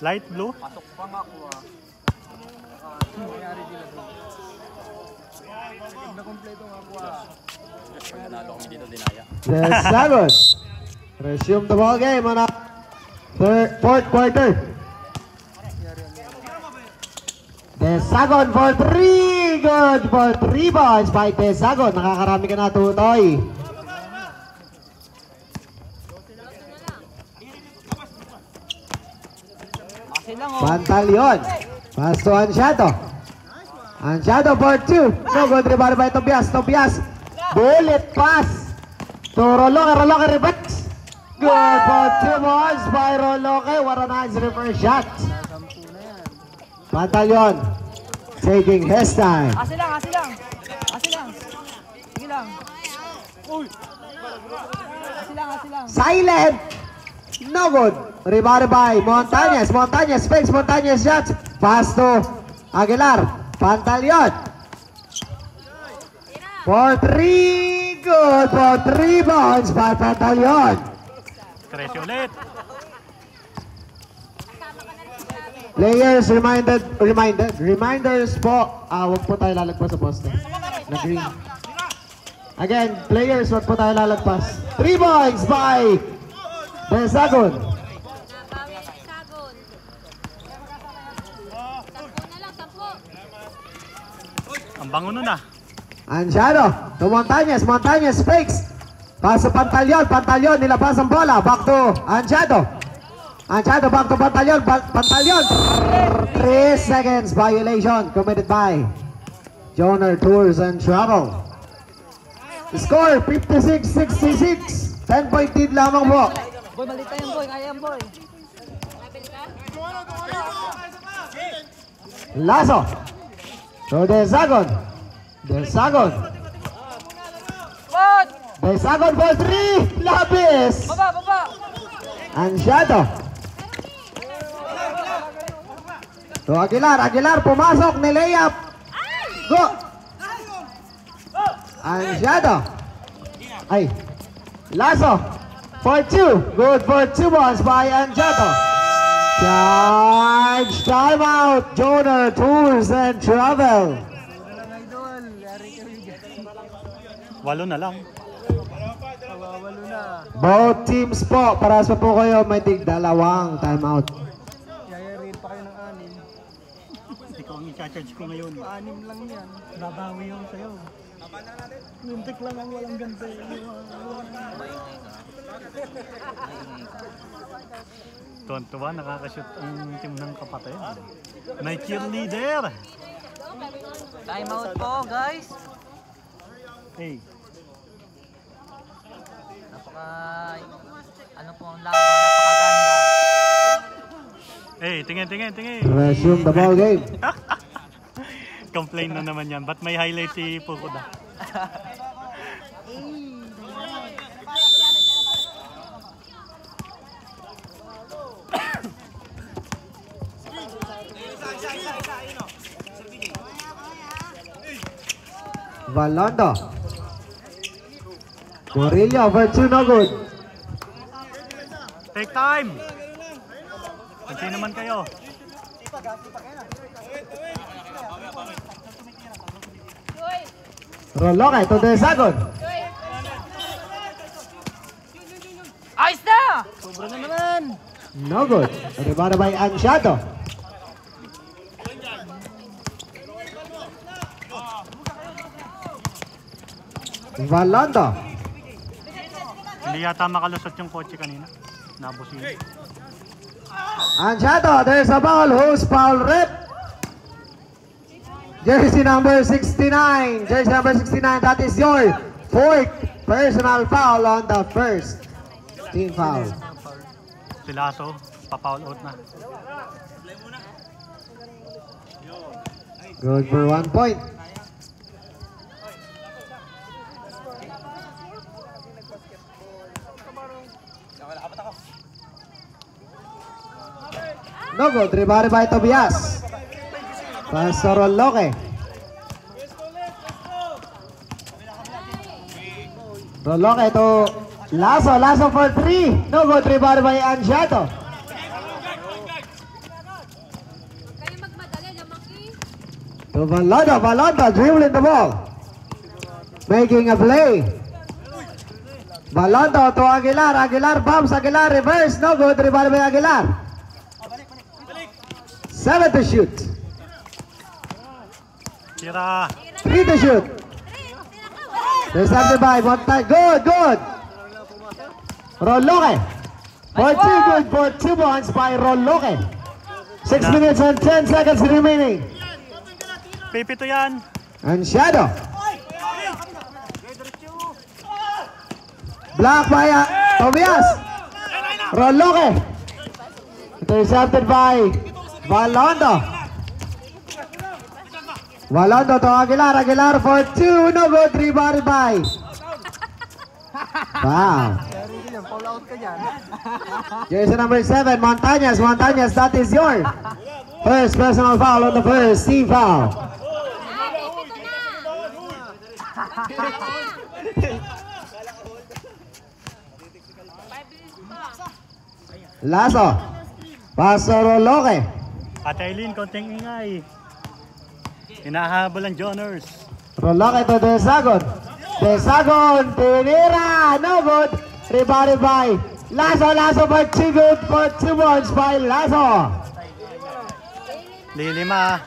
Light blue? Pasok pa nga ako ah. Nangyari sila bro. Nakompleto nga ako ah. Nanalo kami dito dinaya. Desagon. Resume the ball game on fourth quarter. Desagon for 3. Good for 3 balls by Desagon. Nakakarami ka na, Tutoy. Pantalyon. Pass to Ansiado. Ansiado for 2. No good rebound by Tobias. Tobias. Bullet pass to Roloque. Roloque reverse. Good for 2 balls by Roloque. What a nice reverse shot. Pantalyon. Taking his time. Asi lang. Sige lang. Uy. Asi lang. Silent. No good. Rebound by Montañez. Montañez fakes. Montañez shots. Pass to Aguilar. Pantalyon. For 3. Good for 3 balls by Pantalyon. 13 ulit. Players reminders po. Huwag po tayo lalagpas sa poste. Na green. Again, players, huwag po tayo lalagpas. 3 points by Desagon. Ang bango nun ah. Ansiado to Montañez. Montañez fakes. Pass to Pantalyon. Pantalyon nilabas ang bola. Back to Ansiado. Ansiado back to Pantalyon. Pantalyon. 3 seconds violation committed by Joner Tours and Travel. Score 56-66. 10-point lead lamang po. Boy, malita yan boy. Kaya yan boy. Lasso. So Desagon. Desagon for 3. Labis. Baba. Ansiado. So Aguilar pumasok ni layup. Go. Ansiado. Ay. Lasso for 2. Good for 2 balls by Ansiado. Charge timeout. Joner Tours and Travel. Walo na lang. Walo na. Both teams po, paras pa po kayo, may tig 2 timeout. Yayarin pa kayo ng 6. Ikaw ang i-charge ko ngayon. 6 lang yan. Babawi yun sa'yo. Muntik lang ang walang ganti. Tuwan-tuwa, nakakashoot ang team ng kapatid. May cheerleader. Time out po guys. Hey. Ano po ang laban, napakaganda. Hey, tingin. Resume the ball game. Complain na naman yan. Ba't may highlight si Pukuda? Valondo. Murillo for 2, no good. Take time! Kunti naman kayo. Roloque to Desagon. Ayos na! Sobra na naman! No good. Rebound by Ansiado. Valondo. Hindi yata makalusot yung kotse kanina. Nabusin. Ansiado, there's a foul. Who's foul rep? Jersey number 69. Jersey number 69. That is your 4th personal foul on the first team foul. Si Lasso, pa-foul out na. Good for 1 point. No good. Rebound by Tobias. Pass to Roloque. Roloque to Lasso. Lasso for 3. No good. Rebound by Ansiado. To Valondo. Valondo dribbling the ball. Making a play. Valondo to Aguilar. Aguilar bumps. Aguilar reverse. No good. Rebound by Aguilar. 7 to shoot. Tira. 3 to shoot. Reserved by Montay. Good, good. Roloke. For 2 good for 2 points by Roloke. 6 minutes and 10 seconds remaining. Pipito yan. And Shadow. Block by Tobias. Roloke. Intercepted by Valondo. Valondo to Aguilar. Aguilar for 2. No good. Rebounded by. Wow. Fall out ka dyan. Jersey number 7, Montañez. Montañez, that is your first personal foul on the first team foul. Lasso. Paso Roloke. Ate Aileen, konting ingay. Hinahabol ang Joners. Roloke to Desagon. Desagon, tinira. No good. Rebounded by Lasso. Lasso for 2 good for 2 points by Lasso. Lilima.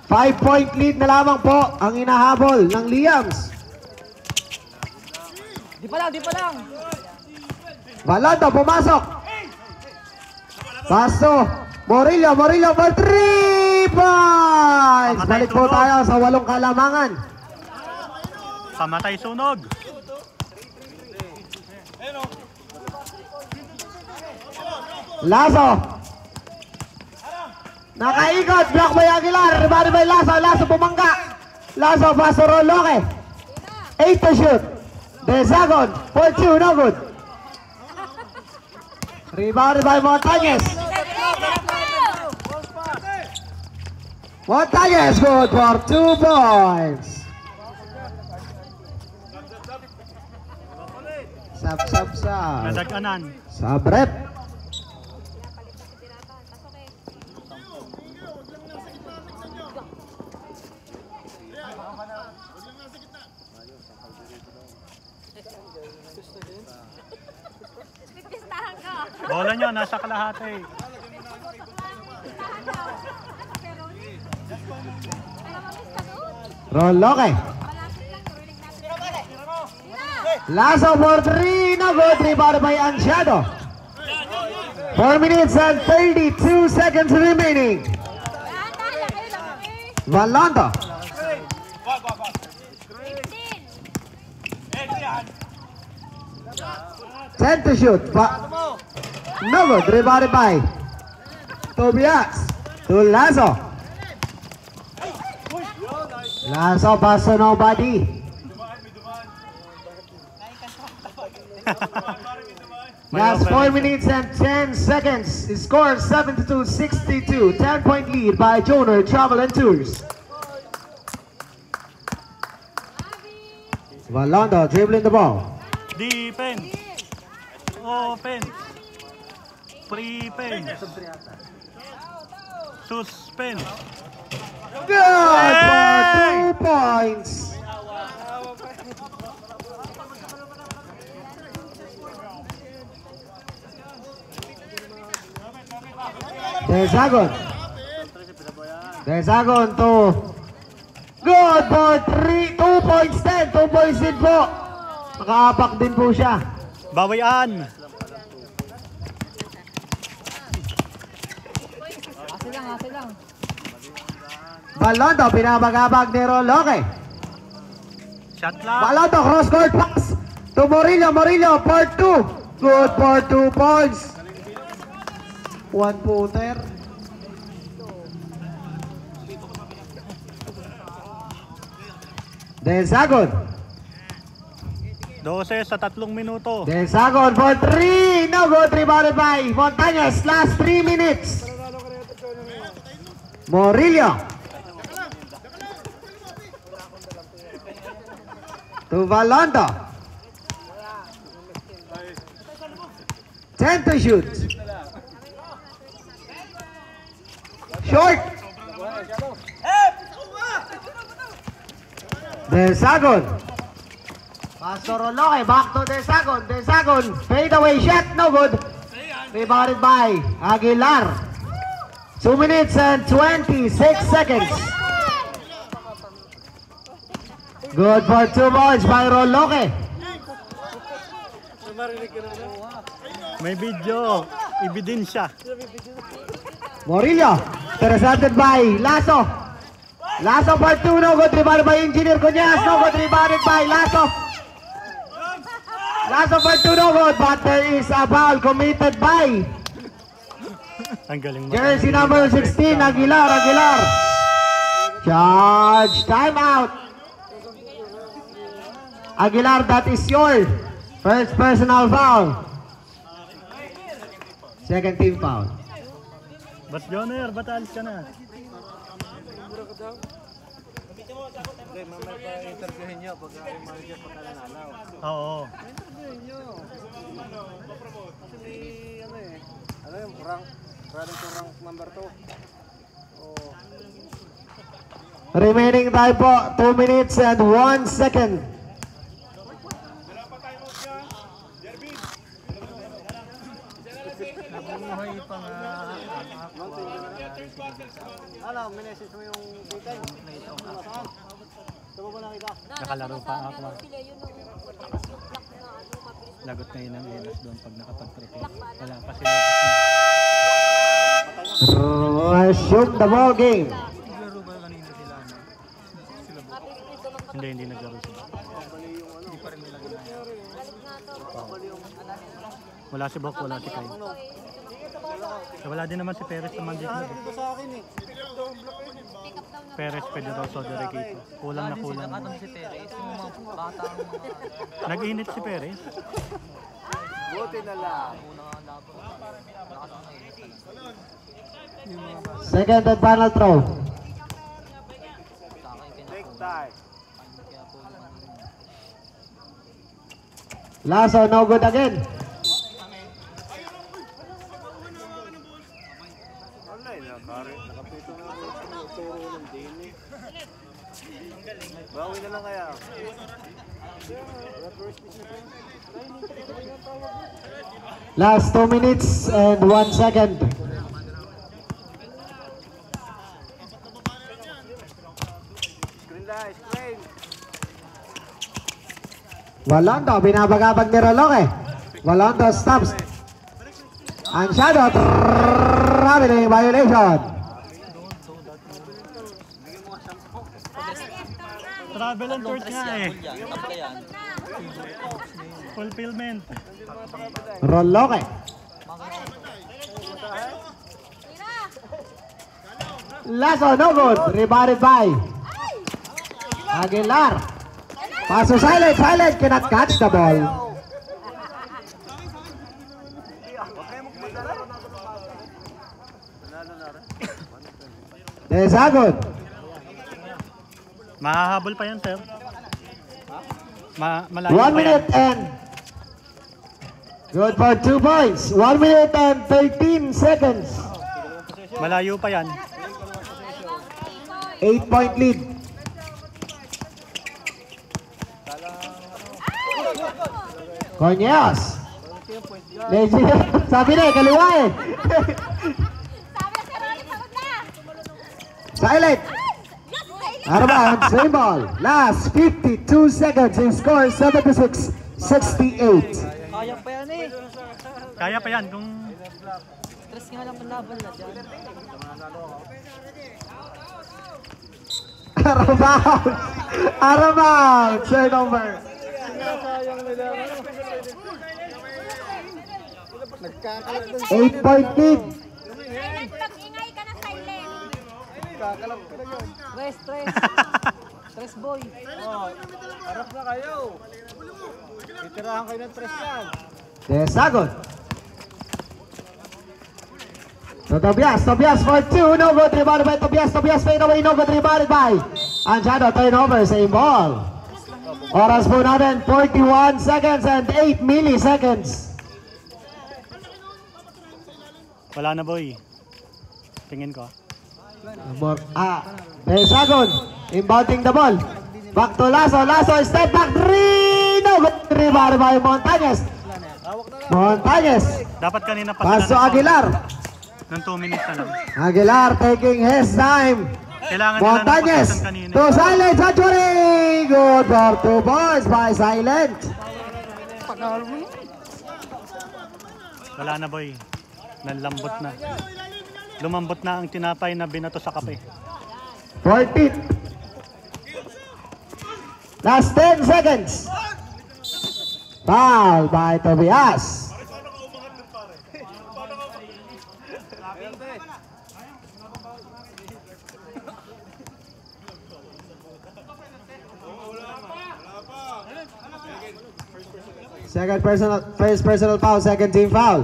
5-point lead na lamang po ang inahabol ng Liams. Di pa lang. Valondo pumasok. Paso. Morillo for 3 points. Balik po tayo sa 8 kalamangan. Pamatay sunog. Lasso. Nakaikot. Block by Aguilar. Rebounded by Lasso. Lasso pumangga. Lasso paso Roloke. 8 to shoot. Desagon for 2. No good. Rebounded by Montañez. Montañez good for 2 points. Sab. Nadaganan. Sabrep. Bola nyo, nasa kalahati. Roloke. Lasso for 3. No good. Rebounded by Ansiado. 4 minutes and 32 seconds remaining. Valondo. 10 to shoot. No good. Rebounded by Tobias to Lasso. Lasso pass to nobody. Last 4 minutes and 10 seconds. Score 72-62. 10-point lead by Joner Travel and Tours. Valondo dribbling the ball. Defense. Open. Pre-pen. Suspense. Good for 2 points. Desagon to good for 2 points din. 2 points din po. Nakaapak din po siya. Bawian. Hasi lang. Valondo pinabagabag ni Roloke. Shot clock. Valondo cross court pass to Morillo. Morillo for 2. Good for 2 points. 1 footer. Desagon. 12 sa 3 minuto. Desagon for 3. No good. Rebounded by Montañez. Last 3 minutes. Morillo. To Valondo. 10 to shoot. Short. Desagon. Pastor Roloque, back to Desagon. Desagon, fade away shot, no good. Rebounded by Aguilar. 2 minutes and 26 seconds. Good for 2 points by Roloque. May video. Ebidensya. Morillo, intercepted by Lasso. Lasso for 2, no good. Rebounded by Engineer Cuñas, no good. Rebounded by Lasso. Lasso for 2, no good. But there is a foul committed by Ang galing mo. jersey number 16, Aguilar. Aguilar. Charge timeout. Aguilar, that is your first personal foul. Second team foul. Ba't Joner? Ba't alis ka na? Okay, mamaya pa interviewin nyo pag yung manager pagka nanalaw. Oo. Interviewin nyo. Kasi may ano eh. Ano yung rank? Running to rank number 2. Oh. Remaining time po, 2 minutes and 1 second. Nabuhay pa nga. Ano, minessage mo yung weekend? Saan mo nakita? Nakalaro pa ako. Lagot na yun ang Elas doon pag nakapag-tripid. Wala pa sila. Shoot the ball game. Naglaro ba kanina sila? Hindi naglaro sila. Hindi pa rin nila ginaya. Wala si Bok, wala si Kai. Wala din naman si Perez naman dito. Ito sa akin eh. Perez pwede raw sa Derekito. Kulang na kulang. Si Perez, yung mga batang Nag-init si Perez. buti na lang. Second and final throw. Take time. Lasso, no good again. Online na, pare. Nakapito na ako turo ng dini. Bawi na lang kaya. Last 2 minutes and 1 second. Screen light, screen. Walondo, binabagabag ni Roloque. Walondo stops. Ang shadow, traveling violation. Travel and tours nga eh. Fulfillment. Roloque. Lasso, no good. Rebounded by Aguilar. Paso silent, cannot catch the ball. Desagon. Mahahabol pa yan, sir. Malayo 1 pa yan. minute and good for 2 points. 1 minute and 13 seconds. Malayo pa yan. 8-point lead. Conyas. Sabi na eh, kaliwa eh. Silent. Out of bounds, same ball. Last 52 seconds in score 76-68. Kaya pa yan eh. Kaya pa yan kung Stress nga lang palaban na dyan. Out of bounds. Out of bounds. Turnover. Sayang nila. 8-point lead. Silent, pag-ingay ka na silent. Kakalap ka na yun. Stress. Stress boy. Oh, harap na kayo. Itirahan kayo ng stress yan. Desagon. So Tobias for 2, no good, rebounded by Tobias fade away, no good, rebounded by Anjado, turnover, same ball. Oras po natin, 41 seconds and 8 milliseconds. wala na, boy. Tingin ko. Desagon, inbounding the ball. Back to Lasso. Lasso, step back 3. No, good rebound by Montañez. Montañez. Dapat kanina pa Paso sila Aguilar. ng 2 minutes na lang. Aguilar taking his time. Kailangan nila ng Montañez position kanina. to Silent Century. Good for 2 points by Silent. Wala na boy. Nalambot na. Lumambot na ang tinapay na binato sa kape. 14. Last 10 seconds. Foul by Tobias. First personal foul, second team foul.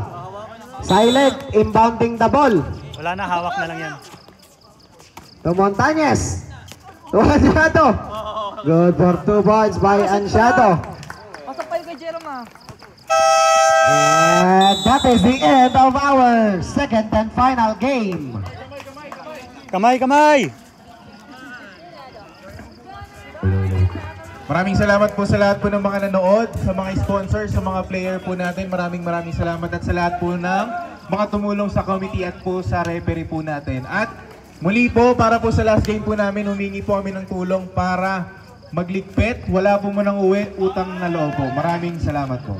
Silent inbounding the ball. Wala na, hawak na lang yan. To Montañez. To Ansiado. Good for 2 points by Ansiado. Pasok pa yung kay Jerome ah. And that is the end of our second and final game. Kamay, kamay! Maraming salamat po sa lahat po ng mga nanood, sa mga sponsors, sa mga player po natin. Maraming salamat at sa lahat po ng mga tumulong sa committee at po sa referee po natin. At muli po, para po sa last game po namin, humingi po kami ng tulong para magligpit. Wala po mo nang uwi, utang na loob po. Maraming salamat po.